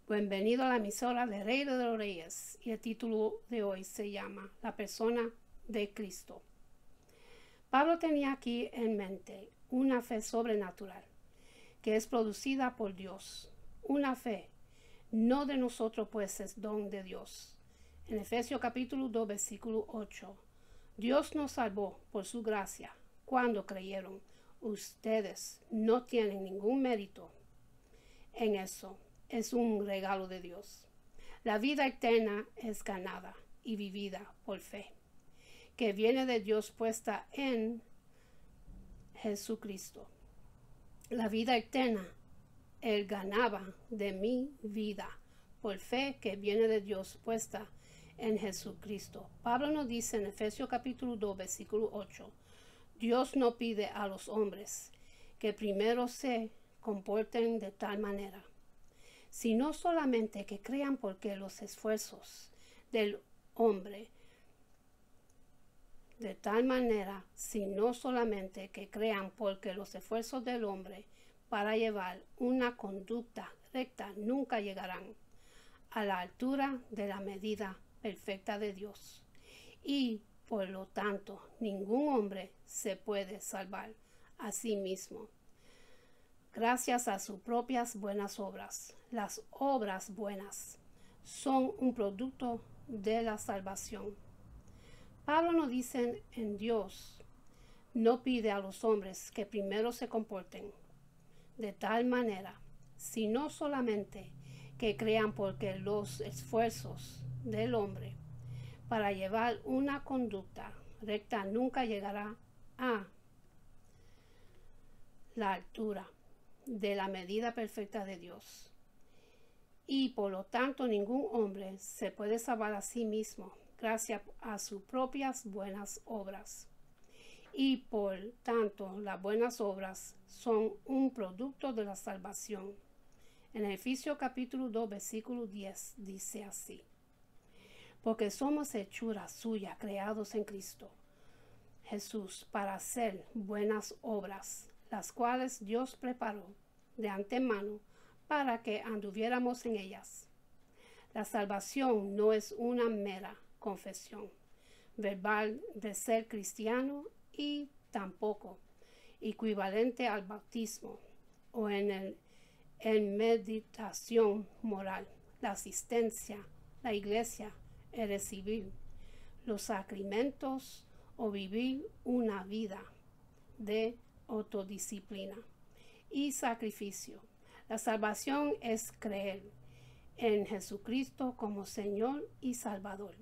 Bienvenido a la emisora de Rey de los Reyes y el título de hoy se llama La persona de Cristo. Pablo tenía aquí en mente una fe sobrenatural que es producida por Dios, una fe no de nosotros, pues es don de Dios. En Efesios capítulo 2 versículo 8, Dios nos salvó por su gracia cuando creyeron. Ustedes no tienen ningún mérito en eso. Es un regalo de Dios. La vida eterna es ganada y vivida por fe, que viene de Dios puesta en Jesucristo. La vida eterna, Él ganaba de mi vida por fe que viene de Dios puesta en Jesucristo. Pablo nos dice en Efesios capítulo 2 versículo 8, Dios no pide a los hombres que primero se comporten de tal manera, sino solamente que crean, porque los esfuerzos del hombre de tal manera, sino solamente que crean, porque los esfuerzos del hombre para llevar una conducta recta nunca llegarán a la altura de la medida perfecta de Dios. Y por lo tanto, ningún hombre se puede salvar a sí mismo gracias a sus propias buenas obras. Las obras buenas son un producto de la salvación. Pablo nos dice en Dios no pide a los hombres que primero se comporten de tal manera, sino solamente que crean, porque los esfuerzos del hombre para llevar una conducta recta nunca llegará a la altura de la medida perfecta de Dios. Y por lo tanto ningún hombre se puede salvar a sí mismo gracias a sus propias buenas obras. Y por tanto las buenas obras son un producto de la salvación. En Efesios capítulo 2 versículo 10 dice así: porque somos hechura suya, creados en Cristo Jesús para hacer buenas obras, las cuales Dios preparó de antemano para que anduviéramos en ellas. La salvación no es una mera confesión verbal de ser cristiano, y tampoco equivalente al bautismo o en meditación moral, la asistencia, la iglesia, el recibir los sacramentos o vivir una vida de autodisciplina y sacrificio. La salvación es creer en Jesucristo como Señor y Salvador.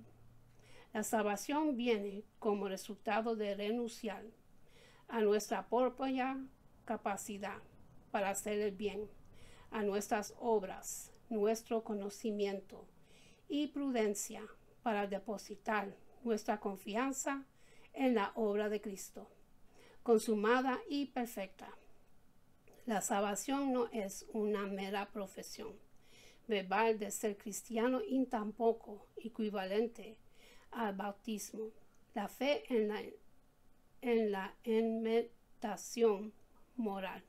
La salvación viene como resultado de renunciar a nuestra propia capacidad para hacer el bien, a nuestras obras, nuestro conocimiento y prudencia, para depositar nuestra confianza en la obra de Cristo, consumada y perfecta. La salvación no es una mera profesión verbal de ser cristiano, y tampoco equivalente al bautismo. La fe en la meditación moral,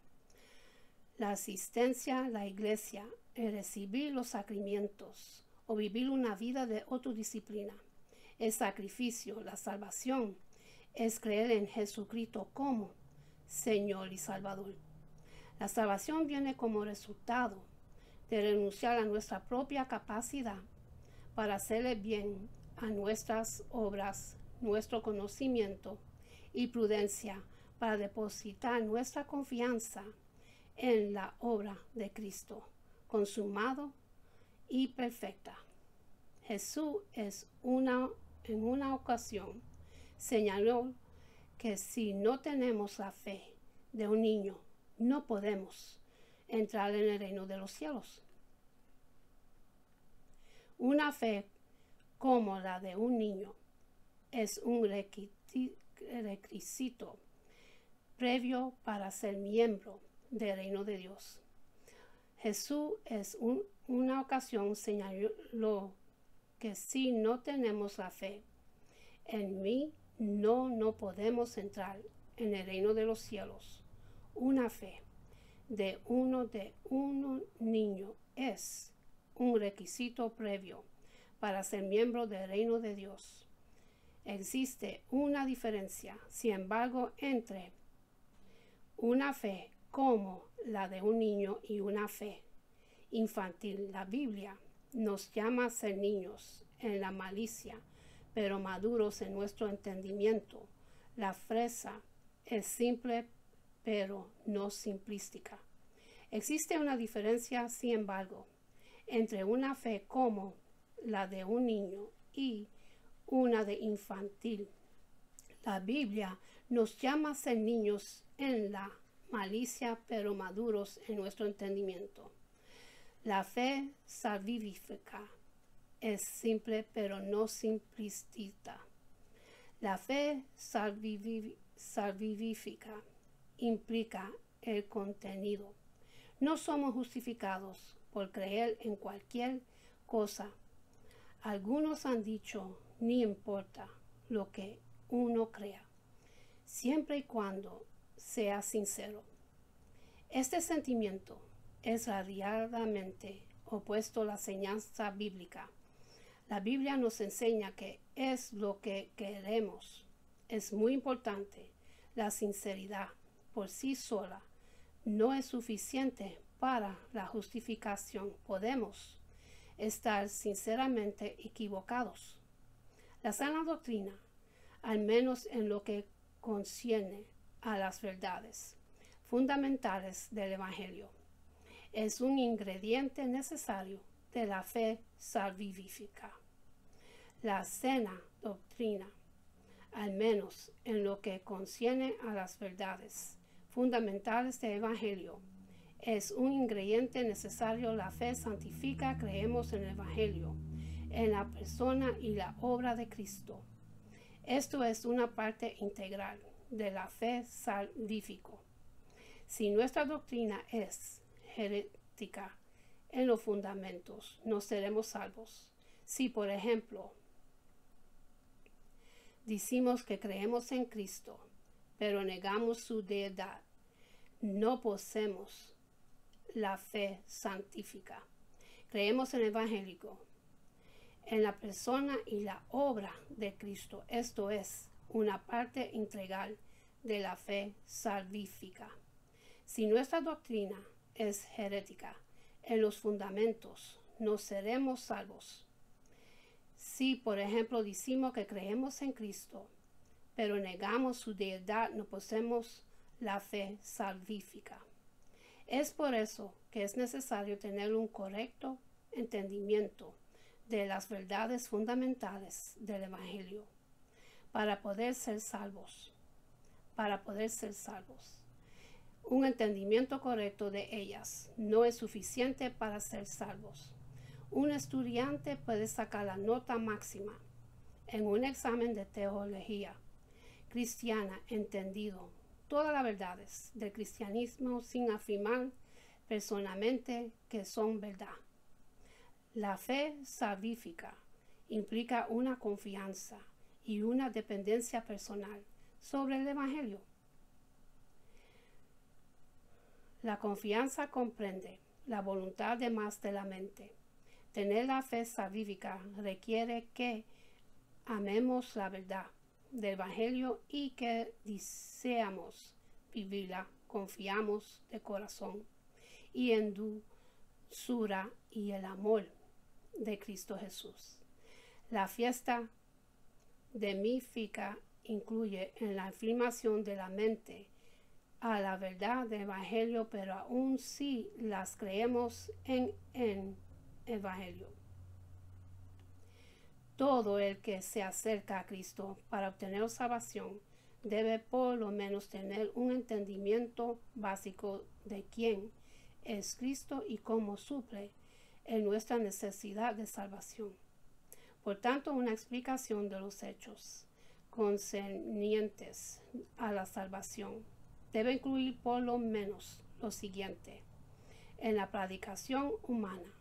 la asistencia a la iglesia, el recibir los sacramentos o vivir una vida de autodisciplina, el sacrificio. La salvación es creer en Jesucristo como Señor y Salvador. La salvación viene como resultado de renunciar a nuestra propia capacidad para hacerle bien, a nuestras obras, nuestro conocimiento y prudencia, para depositar nuestra confianza en la obra de Cristo, consumado y perfecta. Jesús en una ocasión señaló que si no tenemos la fe de un niño, no podemos entrar en el reino de los cielos. Una fe como la de un niño es un requisito previo para ser miembro del reino de Dios. Jesús una ocasión señaló que si no tenemos la fe en mí, no podemos entrar en el reino de los cielos. Una fe de un niño es un requisito previo para ser miembro del reino de Dios. Existe una diferencia, sin embargo, entre una fe como la de un niño y una fe infantil. La Biblia nos llama a ser niños en la malicia, pero maduros en nuestro entendimiento. La fresa es simple, pero no simplística. Existe una diferencia, sin embargo, entre una fe como la de un niño y una de infantil. La Biblia nos llama a ser niños en la malicia, pero maduros en nuestro entendimiento. La fe salvífica es simple, pero no simplista. La fe salvífica implica el contenido. No somos justificados por creer en cualquier cosa. Algunos han dicho, ni importa lo que uno crea, siempre y cuando sea sincero. Este sentimiento es radiadamente opuesto a la enseñanza bíblica. La Biblia nos enseña que es lo que queremos. Es muy importante. La sinceridad por sí sola no es suficiente para la justificación. Podemos estar sinceramente equivocados. La sana doctrina, al menos en lo que concierne a las verdades fundamentales del Evangelio, es un ingrediente necesario de la fe salvífica. La sana doctrina, al menos en lo que concierne a las verdades fundamentales del Evangelio, es un ingrediente necesario. La fe santifica, creemos en el Evangelio, en la persona y la obra de Cristo. Esto es una parte integral de la fe salvífica. Si nuestra doctrina es herética en los fundamentos, no seremos salvos. Si, por ejemplo, decimos que creemos en Cristo, pero negamos su deidad, no poseemos la fe santífica. Creemos en el Evangelio, en la persona y la obra de Cristo. Esto es una parte integral de la fe salvífica. Si nuestra doctrina es herética en los fundamentos, no seremos salvos. Si, por ejemplo, decimos que creemos en Cristo, pero negamos su deidad, no poseemos la fe salvífica. Es por eso que es necesario tener un correcto entendimiento de las verdades fundamentales del Evangelio para poder ser salvos. Un entendimiento correcto de ellas no es suficiente para ser salvos. Un estudiante puede sacar la nota máxima en un examen de teología cristiana entendido todas las verdades del cristianismo sin afirmar personalmente que son verdad. La fe salvífica implica una confianza y una dependencia personal sobre el Evangelio. La confianza comprende la voluntad de más de la mente. Tener la fe salvífica requiere que amemos la verdad del Evangelio y que deseamos vivirla, confiamos de corazón y en dulzura y el amor de Cristo Jesús. La fiesta demífica incluye en la afirmación de la mente a la verdad del Evangelio, pero aún si las creemos en el Evangelio. Todo el que se acerca a Cristo para obtener salvación debe por lo menos tener un entendimiento básico de quién es Cristo y cómo suple en nuestra necesidad de salvación. Por tanto, una explicación de los hechos concernientes a la salvación debe incluir por lo menos lo siguiente. En la predicación humana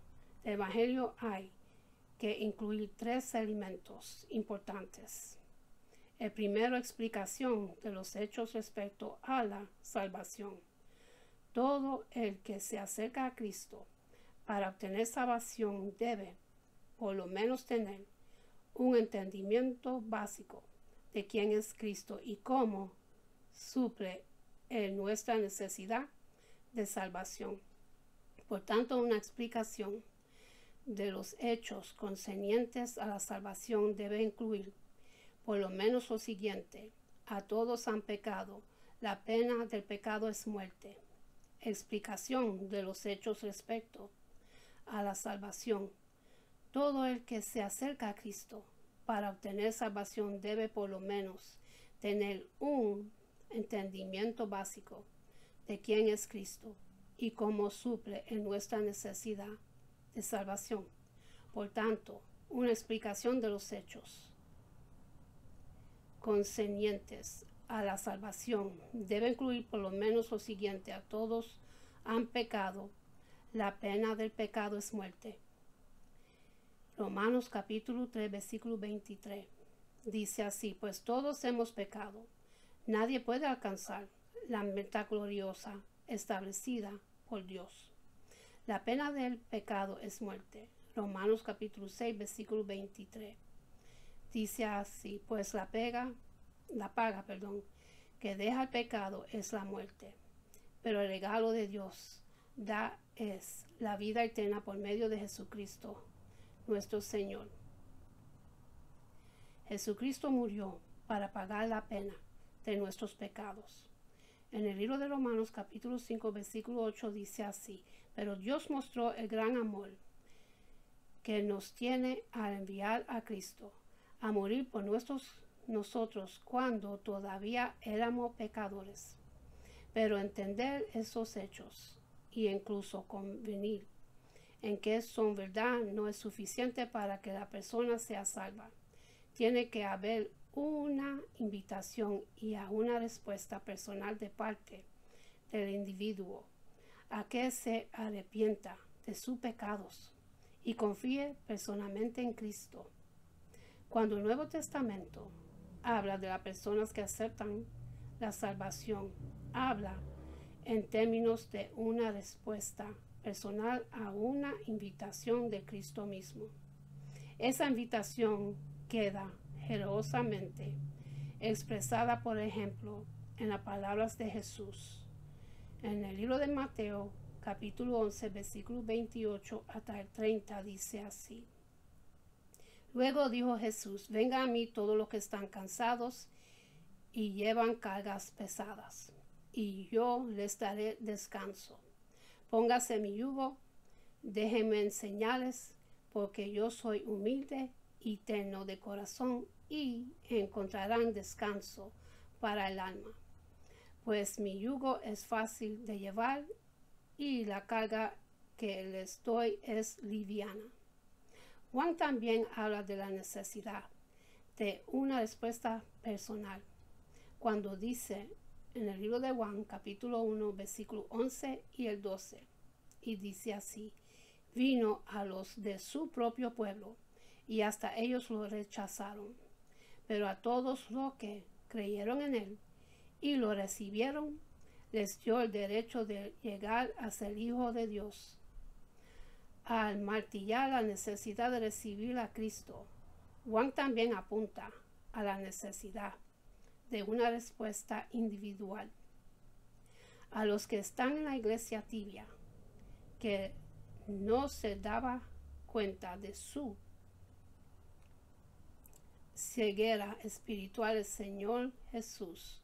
del Evangelio hay que incluir 3 elementos importantes. El primero, explicación de los hechos respecto a la salvación. Todo el que se acerca a Cristo para obtener salvación debe, por lo menos, tener un entendimiento básico de quién es Cristo y cómo suple nuestra necesidad de salvación. Por tanto, una explicación de los hechos concernientes a la salvación debe incluir por lo menos lo siguiente: a todos han pecado, la pena del pecado es muerte. Explicación de los hechos respecto a la salvación: todo el que se acerca a Cristo para obtener salvación debe por lo menos tener un entendimiento básico de quién es Cristo y cómo suple en nuestra necesidad de salvación. Por tanto, una explicación de los hechos concernientes a la salvación debe incluir por lo menos lo siguiente: a todos han pecado, la pena del pecado es muerte. Romanos capítulo 3, versículo 23 dice así: pues todos hemos pecado, nadie puede alcanzar la meta gloriosa establecida por Dios. La pena del pecado es muerte. Romanos capítulo 6, versículo 23 dice así: pues la paga que deja el pecado es la muerte, pero el regalo de Dios es la vida eterna por medio de Jesucristo nuestro Señor. Jesucristo murió para pagar la pena de nuestros pecados. En el libro de Romanos capítulo 5 versículo 8 dice así: pero Dios mostró el gran amor que nos tiene al enviar a Cristo a morir por nosotros cuando todavía éramos pecadores. Pero entender esos hechos y incluso convenir en que son verdad no es suficiente para que la persona sea salva. Tiene que haber una invitación y a una respuesta personal de parte del individuo a que se arrepienta de sus pecados y confíe personalmente en Cristo. Cuando el Nuevo Testamento habla de las personas que aceptan la salvación, habla en términos de una respuesta personal a una invitación de Cristo mismo. Esa invitación queda generosamente expresada, por ejemplo, en las palabras de Jesús. En el libro de Mateo, capítulo 11, versículo 28 hasta el 30, dice así: luego dijo Jesús: vengan a mí todos los que están cansados y llevan cargas pesadas, y yo les daré descanso. Póngase mi yugo, déjenme enseñarles, porque yo soy humilde y terno de corazón, y encontrarán descanso para el alma. Pues mi yugo es fácil de llevar y la carga que les doy es liviana. Juan también habla de la necesidad de una respuesta personal cuando dice en el libro de Juan capítulo 1 versículo 11 y el 12, y dice así: vino a los de su propio pueblo y hasta ellos lo rechazaron, pero a todos los que creyeron en él y lo recibieron les dio el derecho de llegar a ser hijo de Dios. Al martillar la necesidad de recibir a Cristo, Juan también apunta a la necesidad de una respuesta individual. A los que están en la iglesia tibia, que no se daba cuenta de su ceguera espiritual, el Señor Jesús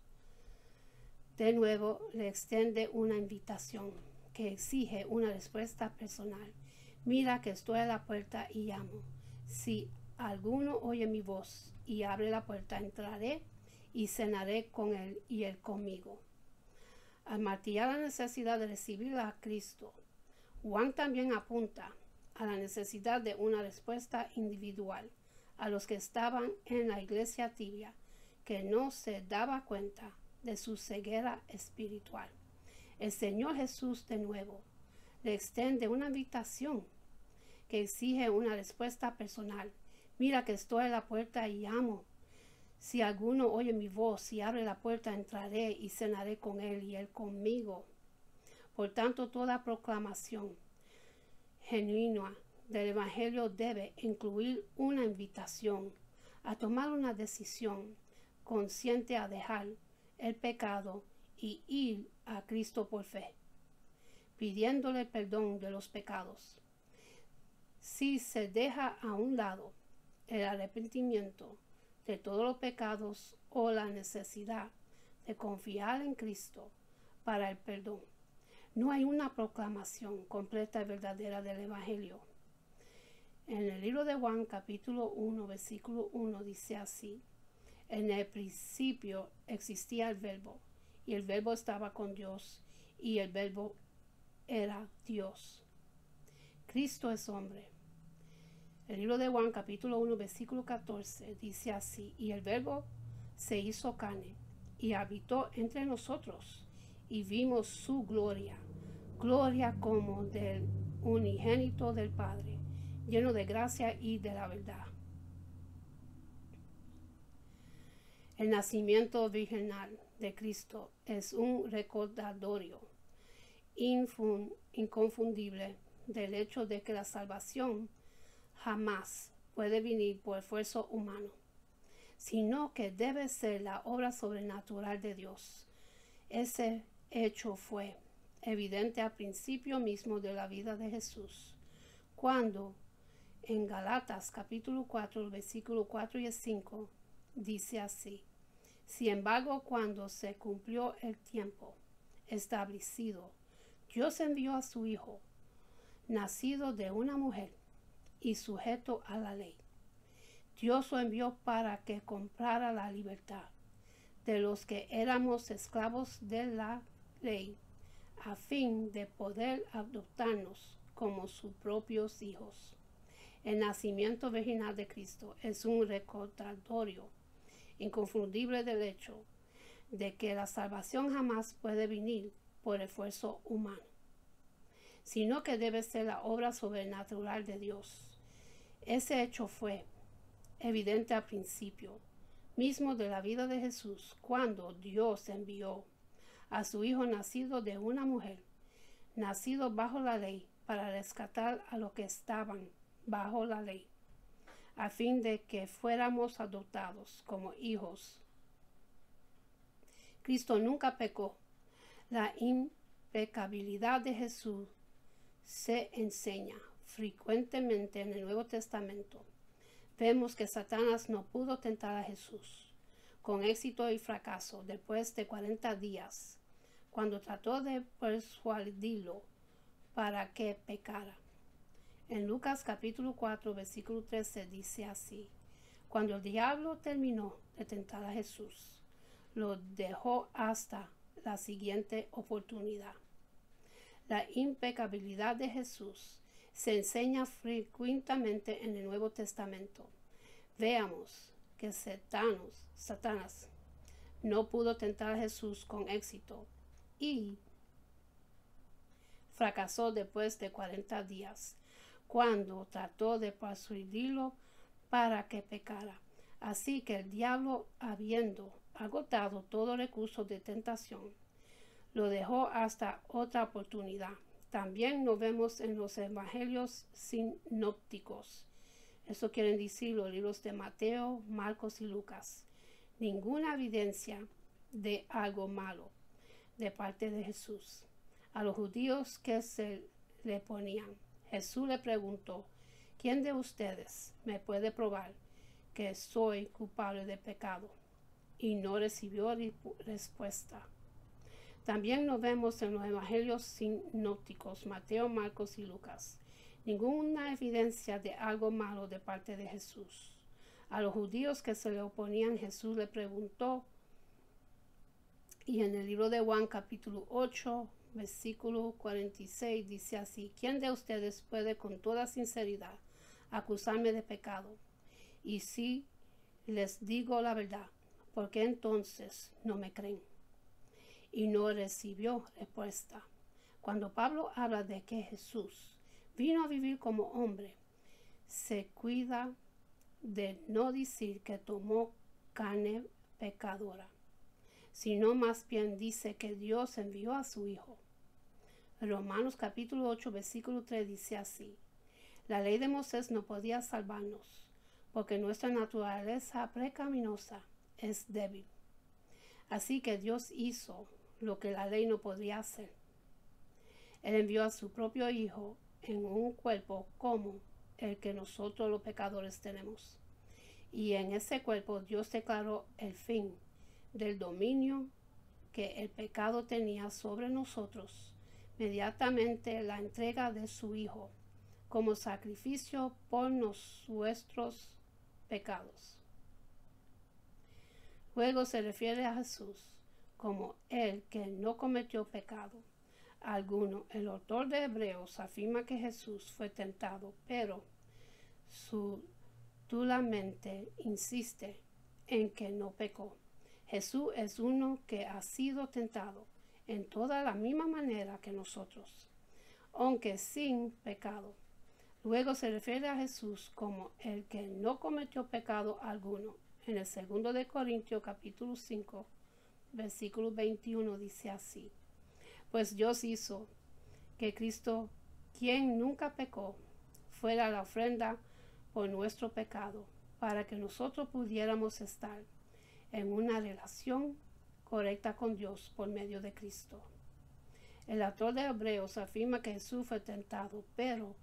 de nuevo le extiende una invitación que exige una respuesta personal. Mira que estoy a la puerta y llamo. Si alguno oye mi voz y abre la puerta, entraré y cenaré con él y él conmigo. Al martillar la necesidad de recibir a Cristo, Juan también apunta a la necesidad de una respuesta individual a los que estaban en la iglesia tibia, que no se daba cuenta de su ceguera espiritual. El Señor Jesús de nuevo le extiende una invitación que exige una respuesta personal. Mira que estoy a la puerta y llamo. Si alguno oye mi voz y abre la puerta, entraré y cenaré con él y él conmigo. Por tanto, toda proclamación genuina del Evangelio debe incluir una invitación a tomar una decisión consciente a dejar el pecado y ir a Cristo por fe, pidiéndole perdón de los pecados. Si se deja a un lado el arrepentimiento de todos los pecados o la necesidad de confiar en Cristo para el perdón, no hay una proclamación completa y verdadera del Evangelio. En el libro de Juan, capítulo 1, versículo 1, dice así: en el principio existía el Verbo, y el Verbo estaba con Dios, y el Verbo era Dios. Cristo es hombre. El libro de Juan, capítulo 1, versículo 14, dice así: y el Verbo se hizo carne, y habitó entre nosotros, y vimos su gloria, gloria como del unigénito del Padre, lleno de gracia y de la verdad. El nacimiento virginal de Cristo es un recordatorio inconfundible del hecho de que la salvación jamás puede venir por esfuerzo humano, sino que debe ser la obra sobrenatural de Dios. Ese hecho fue evidente al principio mismo de la vida de Jesús, cuando en Galatas capítulo 4, versículo 4 y 5, dice así: sin embargo, cuando se cumplió el tiempo establecido, Dios envió a su Hijo, nacido de una mujer y sujeto a la ley. Dios lo envió para que comprara la libertad de los que éramos esclavos de la ley, a fin de poder adoptarnos como sus propios hijos. El nacimiento virginal de Cristo es un recordatorio inconfundible del hecho de que la salvación jamás puede venir por esfuerzo humano, sino que debe ser la obra sobrenatural de Dios. Ese hecho fue evidente al principio mismo de la vida de Jesús, cuando Dios envió a su Hijo nacido de una mujer, nacido bajo la ley, para rescatar a los que estaban bajo la ley, a fin de que fuéramos adoptados como hijos. Cristo nunca pecó. La impecabilidad de Jesús se enseña frecuentemente en el Nuevo Testamento. Vemos que Satanás no pudo tentar a Jesús con éxito y fracaso después de 40 días, cuando trató de persuadirlo para que pecara. En Lucas capítulo 4, versículo 13 dice así: cuando el diablo terminó de tentar a Jesús, lo dejó hasta la siguiente oportunidad. La impecabilidad de Jesús se enseña frecuentemente en el Nuevo Testamento. Veamos que Satanás no pudo tentar a Jesús con éxito y fracasó después de 40 días, cuando trató de persuadirlo para que pecara. Así que el diablo, habiendo agotado todo recurso de tentación, lo dejó hasta otra oportunidad. También lo vemos en los evangelios sinópticos. Eso quieren decir los libros de Mateo, Marcos y Lucas. Ninguna evidencia de algo malo de parte de Jesús. A los judíos que se le ponían, Jesús le preguntó: ¿quién de ustedes me puede probar que soy culpable de pecado? Y no recibió respuesta. También lo vemos en los evangelios sinópticos, Mateo, Marcos y Lucas. Ninguna evidencia de algo malo de parte de Jesús. A los judíos que se le oponían, Jesús le preguntó, y en el libro de Juan capítulo 8, versículo 46 dice así: ¿quién de ustedes puede con toda sinceridad acusarme de pecado? Y si les digo la verdad, ¿por qué entonces no me creen? Y no recibió respuesta. Cuando Pablo habla de que Jesús vino a vivir como hombre, se cuida de no decir que tomó carne pecadora, sino más bien dice que Dios envió a su Hijo Romanos capítulo 8, versículo 3 dice así: la ley de Moisés no podía salvarnos, porque nuestra naturaleza pecaminosa es débil. Así que Dios hizo lo que la ley no podía hacer. Él envió a su propio Hijo en un cuerpo como el que nosotros los pecadores tenemos. Y en ese cuerpo Dios declaró el fin del dominio que el pecado tenía sobre nosotros mediante la entrega de su Hijo como sacrificio por nuestros pecados. Luego se refiere a Jesús como el que no cometió pecado alguno. El autor de Hebreos afirma que Jesús fue tentado, pero subtulamente insiste en que no pecó. Jesús es uno que ha sido tentado en toda la misma manera que nosotros, aunque sin pecado. Luego se refiere a Jesús como el que no cometió pecado alguno. En el 2 de Corintios capítulo 5, versículo 21 dice así: pues Dios hizo que Cristo, quien nunca pecó, fuera la ofrenda por nuestro pecado, para que nosotros pudiéramos estar en una relación correcta con Dios por medio de Cristo. El autor de Hebreos afirma que Jesús fue tentado, pero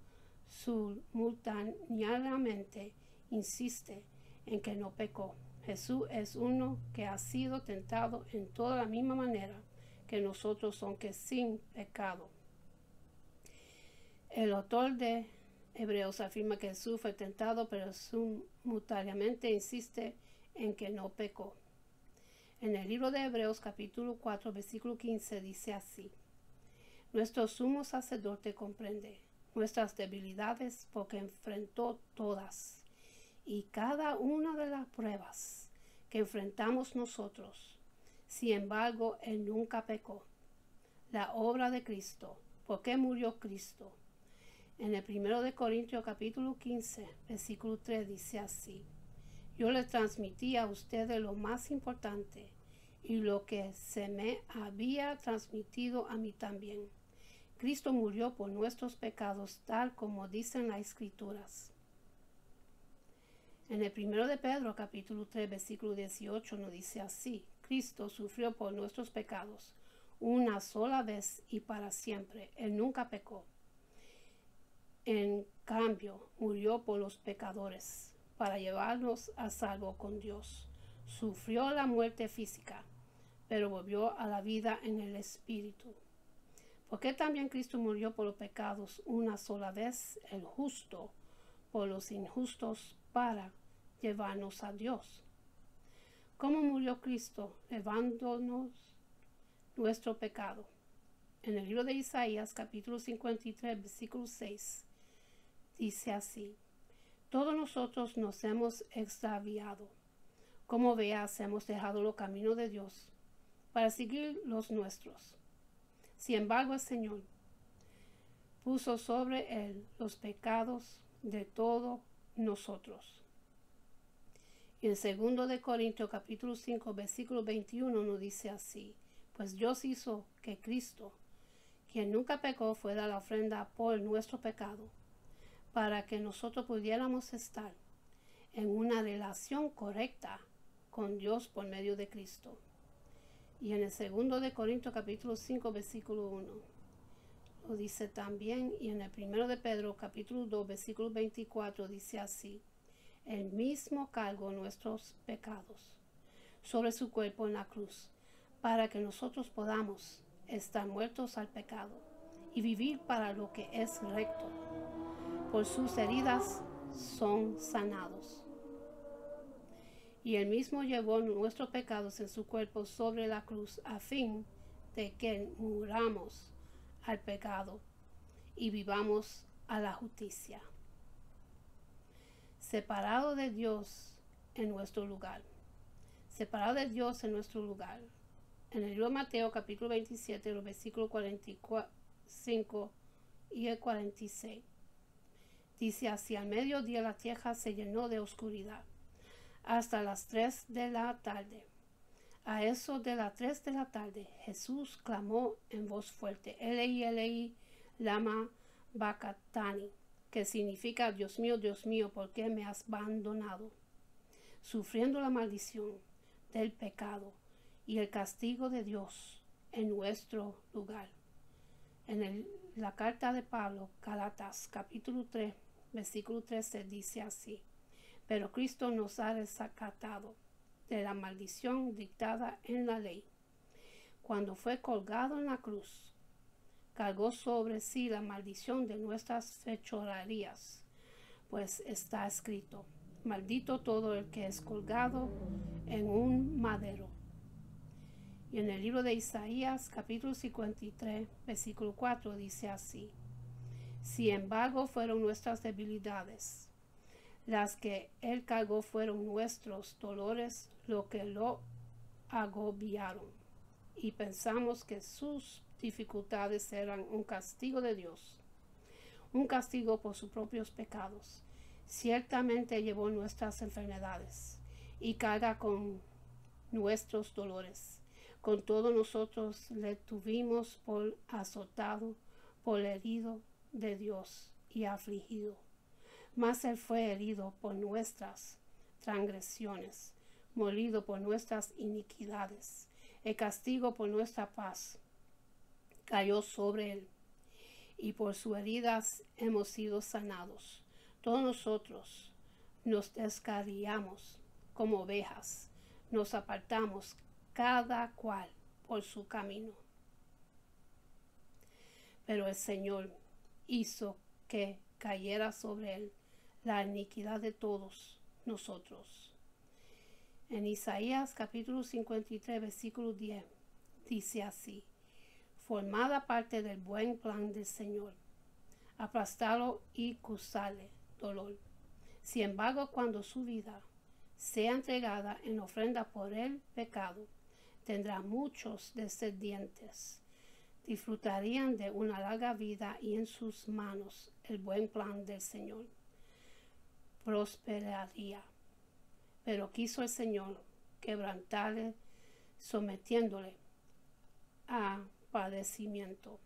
simultáneamente insiste en que no pecó. Jesús es uno que ha sido tentado en toda la misma manera que nosotros, aunque sin pecado. El autor de Hebreos afirma que Jesús fue tentado, pero simultáneamente insiste en que no pecó. En el libro de Hebreos capítulo 4, versículo 15 dice así: nuestro sumo sacerdote comprende nuestras debilidades porque enfrentó todas y cada una de las pruebas que enfrentamos nosotros. Sin embargo, él nunca pecó. La obra de Cristo. ¿Por qué murió Cristo? En el 1 de Corintios capítulo 15, versículo 3 dice así: yo les transmití a ustedes lo más importante y lo que se me había transmitido a mí también. Cristo murió por nuestros pecados, tal como dicen las Escrituras. En el 1 de Pedro capítulo 3, versículo 18 nos dice así: Cristo sufrió por nuestros pecados una sola vez y para siempre. Él nunca pecó. En cambio, murió por los pecadores para llevarnos a salvo con Dios. Sufrió la muerte física, pero volvió a la vida en el Espíritu. ¿Por qué también Cristo murió por los pecados una sola vez, el justo por los injustos, para llevarnos a Dios? ¿Cómo murió Cristo? Llevándonos nuestro pecado. En el libro de Isaías, capítulo 53, versículo 6, dice así: todos nosotros nos hemos extraviado. Como veas, hemos dejado los caminos de Dios para seguir los nuestros. Sin embargo, el Señor puso sobre él los pecados de todos nosotros. Y en 2 de Corintios capítulo 5, versículo 21 nos dice así: pues Dios hizo que Cristo, quien nunca pecó, fuera la ofrenda por nuestro pecado, para que nosotros pudiéramos estar en una relación correcta con Dios por medio de Cristo. Y en el 2 de Corintios capítulo 5, versículo 1 lo dice también. Y en el 1 de Pedro capítulo 2, versículo 24 dice así: él mismo cargó nuestros pecados sobre su cuerpo en la cruz, para que nosotros podamos estar muertos al pecado y vivir para lo que es recto. Por sus heridas son sanados. Y él mismo llevó nuestros pecados en su cuerpo sobre la cruz, a fin de que muramos al pecado y vivamos a la justicia. Separado de Dios en nuestro lugar. Separado de Dios en nuestro lugar. En el libro de Mateo capítulo 27, los versículos 45 y el 46. Dice así: al mediodía la tierra se llenó de oscuridad hasta las 3 de la tarde. A eso de las 3 de la tarde, Jesús clamó en voz fuerte, Elei, Elei, lama sabactani, que significa, Dios mío, ¿por qué me has abandonado? Sufriendo la maldición del pecado y el castigo de Dios en nuestro lugar. En la carta de Pablo, Gálatas, capítulo 3, versículo 13, dice así, pero Cristo nos ha rescatado de la maldición dictada en la ley. Cuando fue colgado en la cruz, cargó sobre sí la maldición de nuestras fechorías, pues está escrito, maldito todo el que es colgado en un madero. Y en el libro de Isaías, capítulo 53, versículo 4, dice así, sin embargo fueron nuestras debilidades, las que él cargó fueron nuestros dolores, lo que lo agobiaron. Y pensamos que sus dificultades eran un castigo de Dios, un castigo por sus propios pecados. Ciertamente llevó nuestras enfermedades y carga con nuestros dolores. Con todo nosotros le tuvimos por azotado, por herido de Dios y afligido. Mas él fue herido por nuestras transgresiones, molido por nuestras iniquidades. El castigo por nuestra paz cayó sobre él, y por sus heridas hemos sido sanados. Todos nosotros nos descarriamos como ovejas, nos apartamos cada cual por su camino. Pero el Señor hizo que cayera sobre él la iniquidad de todos nosotros. En Isaías capítulo 53, versículo 10, dice así, formada parte del buen plan del Señor, aplastarlo y causarle dolor. Sin embargo, cuando su vida sea entregada en ofrenda por el pecado, tendrá muchos descendientes. Disfrutarían de una larga vida y en sus manos el buen plan del Señor prosperaría. Pero quiso el Señor quebrantarle, sometiéndole a padecimiento.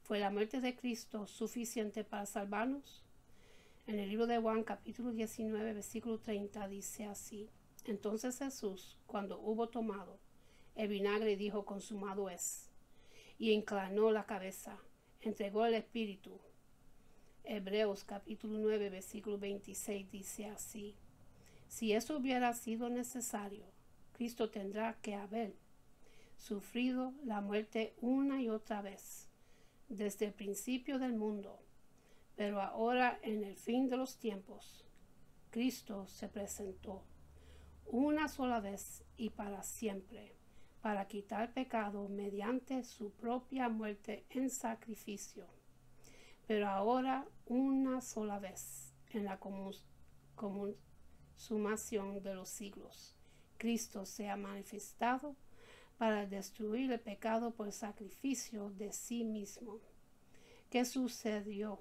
¿Fue la muerte de Cristo suficiente para salvarnos? En el libro de Juan, capítulo 19, versículo 30, dice así, entonces Jesús, cuando hubo tomado el vinagre, dijo, consumado es, y inclinó la cabeza, entregó el espíritu. Hebreos capítulo 9, versículo 26 dice así, si eso hubiera sido necesario, Cristo tendrá que haber sufrido la muerte una y otra vez, desde el principio del mundo. Pero ahora, en el fin de los tiempos, Cristo se presentó una sola vez y para siempre, para quitar pecado mediante su propia muerte en sacrificio. Pero ahora, una sola vez, en la consumación de los siglos, Cristo se ha manifestado para destruir el pecado por sacrificio de sí mismo. ¿Qué sucedió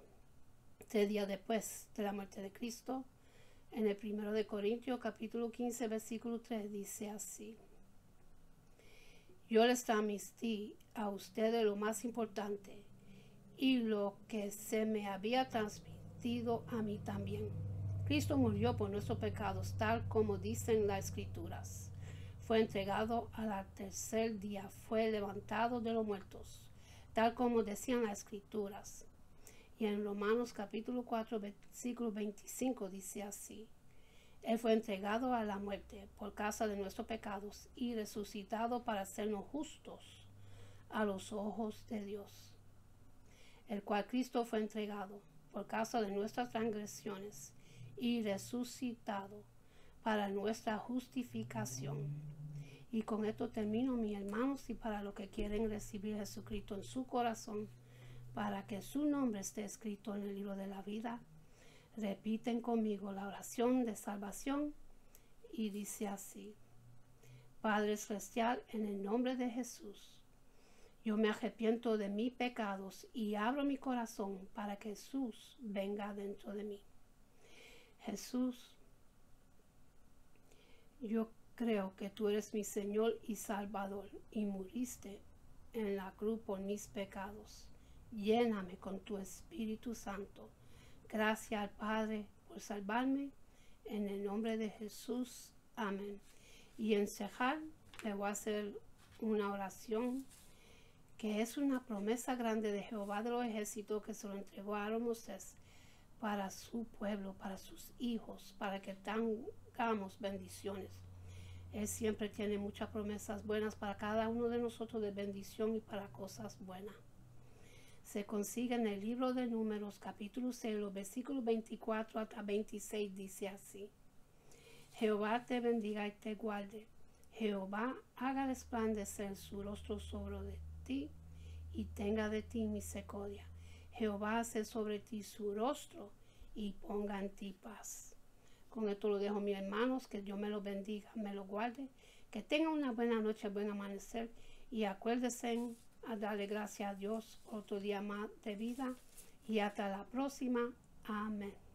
3 días después de la muerte de Cristo? En el 1 de Corintios capítulo 15 versículo 3 dice así, yo les transmití a ustedes lo más importante y lo que se me había transmitido a mí también. Cristo murió por nuestros pecados, tal como dicen las Escrituras. Fue entregado al tercer día, fue levantado de los muertos, tal como decían las Escrituras. Y en Romanos capítulo 4, versículo 25 dice así, él fue entregado a la muerte por causa de nuestros pecados y resucitado para hacernos justos a los ojos de Dios, el cual Cristo fue entregado por causa de nuestras transgresiones y resucitado para nuestra justificación. Y con esto termino, mis hermanos, y para los que quieren recibir a Jesucristo en su corazón, para que su nombre esté escrito en el libro de la vida, repiten conmigo la oración de salvación y dice así, Padre Celestial, en el nombre de Jesús, yo me arrepiento de mis pecados y abro mi corazón para que Jesús venga dentro de mí. Jesús, yo Creo que tú eres mi Señor y Salvador y muriste en la cruz por mis pecados. Lléname con tu Espíritu Santo. Gracias al Padre por salvarme. En el nombre de Jesús. Amén. Y en Sehar le voy a hacer una oración que es una promesa grande de Jehová de los ejércitos que se lo entregó a Moisés para su pueblo, para sus hijos, para que tengamos bendiciones. Él siempre tiene muchas promesas buenas para cada uno de nosotros de bendición y para cosas buenas. Se consigue en el libro de Números, capítulo 6, los versículos 24 hasta 26, dice así. Jehová te bendiga y te guarde. Jehová haga resplandecer su rostro sobre ti y tenga de ti misericordia. Jehová hace sobre ti su rostro y ponga en ti paz. Con esto lo dejo, mis hermanos, que Dios me los bendiga, me los guarde, que tengan una buena noche, buen amanecer y acuérdense a darle gracias a Dios por otro día más de vida y hasta la próxima. Amén.